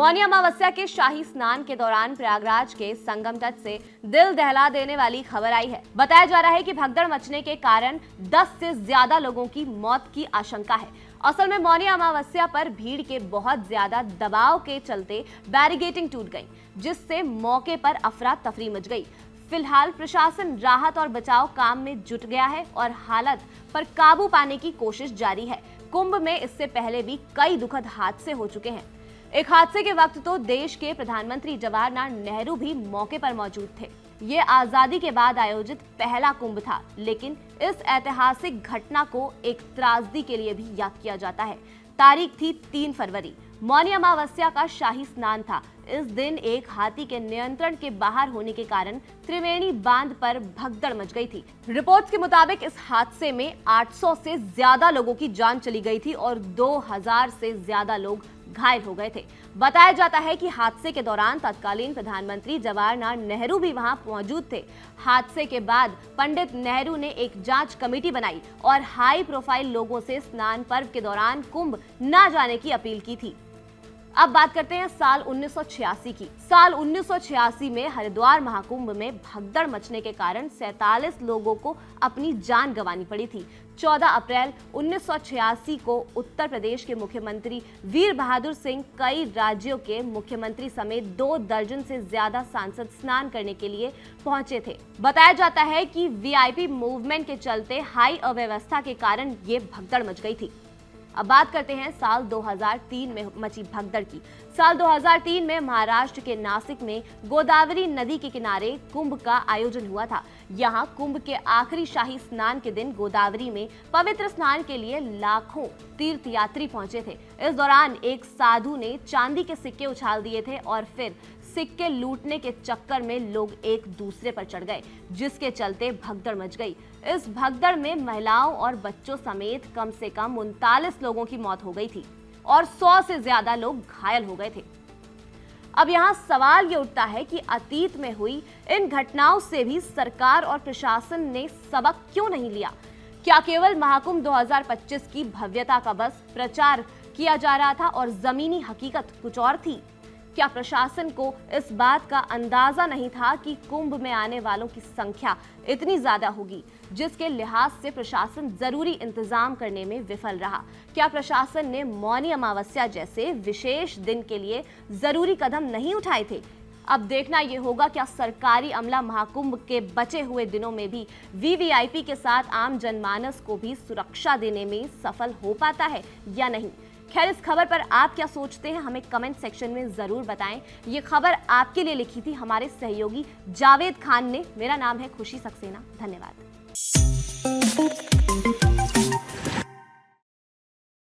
मौनी अमावस्या के शाही स्नान के दौरान प्रयागराज के संगम तट से दिल दहला देने वाली खबर आई है। बताया जा रहा है कि भगदड़ मचने के कारण 10 से ज्यादा लोगों की मौत की आशंका है। असल में मौनी अमावस्या पर भीड़ के बहुत ज्यादा दबाव के चलते बैरिकेडिंग टूट गई, जिससे मौके पर अफरा तफरी मच गई। फिलहाल प्रशासन राहत और बचाव काम में जुट गया है और हालत पर काबू पाने की कोशिश जारी है। कुंभ में इससे पहले भी कई दुखद हादसे हो चुके हैं। एक हादसे के वक्त तो देश के प्रधानमंत्री जवाहरलाल नेहरू भी मौके पर मौजूद थे। ये आजादी के बाद आयोजित पहला कुंभ था, लेकिन इस ऐतिहासिक घटना को एक त्रासदी के लिए भी याद किया जाता है। तारीख थी 3 फरवरी। मौनी अमावस्या का शाही स्नान था। इस दिन एक हाथी के नियंत्रण के बाहर होने के कारण त्रिवेणी बांध पर भगदड़ मच गई थी। रिपोर्ट्स के मुताबिक इस हादसे में 800 से ज्यादा लोगों की जान चली गई थी और 2000 से ज्यादा लोग घायल हो गए थे। बताया जाता है कि हादसे के दौरान तत्कालीन प्रधानमंत्री जवाहरलाल नेहरू भी वहां मौजूद थे। हादसे के बाद पंडित नेहरू ने एक जांच कमेटी बनाई और हाई प्रोफाइल लोगों से स्नान पर्व के दौरान कुंभ न जाने की अपील की थी। अब बात करते हैं साल 1986 की। साल 1986 में हरिद्वार महाकुंभ में भगदड़ मचने के कारण 47 लोगों को अपनी जान गंवानी पड़ी थी। 14 अप्रैल 1986 को उत्तर प्रदेश के मुख्यमंत्री वीर बहादुर सिंह, कई राज्यों के मुख्यमंत्री समेत 2 दर्जन से ज्यादा सांसद स्नान करने के लिए पहुंचे थे। बताया जाता है कि वीआईपी मूवमेंट के चलते हाई अव्यवस्था के कारण ये भगदड़ मच गई थी। अब बात करते हैं साल 2003 में मची भगदड़ की। साल 2003 में महाराष्ट्र के नासिक में गोदावरी नदी के किनारे कुंभ का आयोजन हुआ था। यहां कुंभ के आखिरी शाही स्नान के दिन गोदावरी में पवित्र स्नान के लिए लाखों तीर्थयात्री पहुंचे थे। इस दौरान एक साधु ने चांदी के सिक्के उछाल दिए थे और फिर सिक्के लूटने के चक्कर में लोग एक दूसरे पर चढ़ गए, जिसके चलते भगदड़ मच गई। इस भगदड़ में महिलाओं और बच्चों समेत कम से कम 39 लोगों की मौत हो गई थी और 100 से ज्यादा लोग घायल हो गए थे। अब यहाँ सवाल ये उठता है कि अतीत में हुई इन घटनाओं से भी सरकार और प्रशासन ने सबक क्यों नहीं लिया? क्या केवल महाकुंभ 2025 की भव्यता का बस प्रचार किया जा रहा था और जमीनी हकीकत कुछ और थी? क्या प्रशासन को इस बात का अंदाजा नहीं था कि कुंभ में आने वालों की संख्या इतनी ज्यादा होगी, जिसके लिहाज से प्रशासन जरूरी इंतजाम करने में विफल रहा? क्या प्रशासन ने मौनी अमावस्या जैसे विशेष दिन के लिए जरूरी कदम नहीं उठाए थे? अब देखना यह होगा क्या सरकारी अमला महाकुंभ के बचे हुए दिनों में भी वीवीआईपी के साथ आम जनमानस को भी सुरक्षा देने में सफल हो पाता है या नहीं। खैर, इस खबर पर आप क्या सोचते हैं, हमें कमेंट सेक्शन में जरूर बताएं। ये खबर आपके लिए लिखी थी हमारे सहयोगी जावेद खान ने। मेरा नाम है खुशी सक्सेना। धन्यवाद।